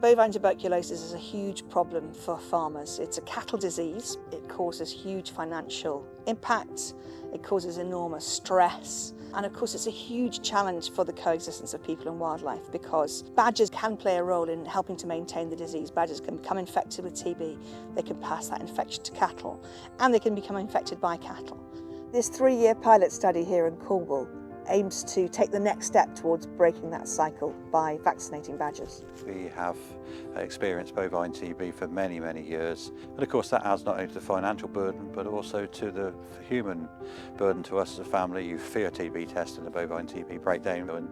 Bovine tuberculosis is a huge problem for farmers. It's a cattle disease. It causes huge financial impact. It causes enormous stress. And of course, it's a huge challenge for the coexistence of people and wildlife because badgers can play a role in helping to maintain the disease. Badgers can become infected with TB. They can pass that infection to cattle, and they can become infected by cattle. This 3-year pilot study here in Cornwall aims to take the next step towards breaking that cycle by vaccinating badgers. We have experienced bovine TB for many, many years. And of course that adds not only to the financial burden but also to the human burden to us as a family. You fear TB test and the bovine TB breakdown, and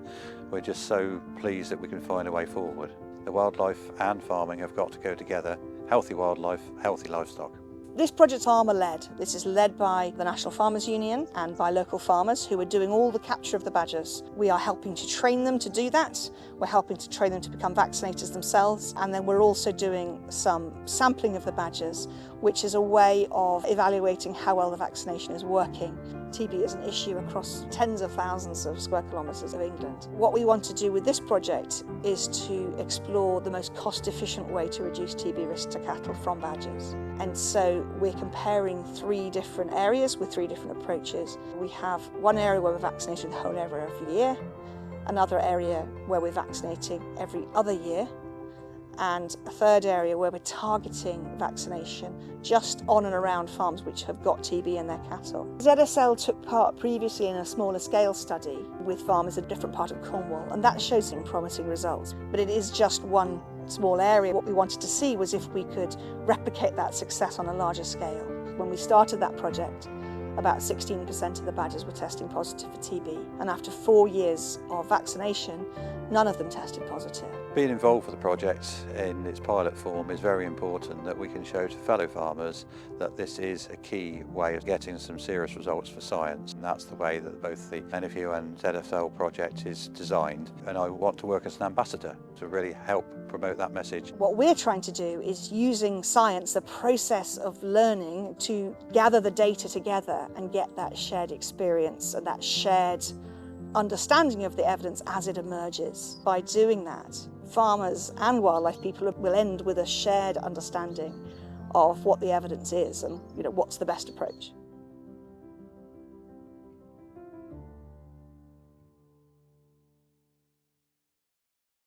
we're just so pleased that we can find a way forward. The wildlife and farming have got to go together. Healthy wildlife, healthy livestock. This project's farmer-led. This is led by the National Farmers Union and by local farmers who are doing all the capture of the badgers. We are helping to train them to do that. We're helping to train them to become vaccinators themselves. And then we're also doing some sampling of the badgers, which is a way of evaluating how well the vaccination is working. TB is an issue across tens of thousands of square kilometres of England. What we want to do with this project is to explore the most cost-efficient way to reduce TB risk to cattle from badgers. And so we're comparing 3 different areas with 3 different approaches. We have one area where we're vaccinating the whole area every year, another area where we're vaccinating every other year, and a third area where we're targeting vaccination just on and around farms which have got TB in their cattle. ZSL took part previously in a smaller scale study with farmers in a different part of Cornwall, and that showed some promising results. But it is just one small area. What we wanted to see was if we could replicate that success on a larger scale. When we started that project, about 16% of the badgers were testing positive for TB, and after 4 years of vaccination, none of them tested positive. Being involved with the project in its pilot form is very important, that we can show to fellow farmers that this is a key way of getting some serious results for science. And that's the way that both the NFU and ZSL project is designed. And I want to work as an ambassador to really help promote that message. What we're trying to do is using science, the process of learning, to gather the data together and get that shared experience and that shared understanding of the evidence as it emerges. By doing that, farmers and wildlife people will end with a shared understanding of what the evidence is and what's the best approach.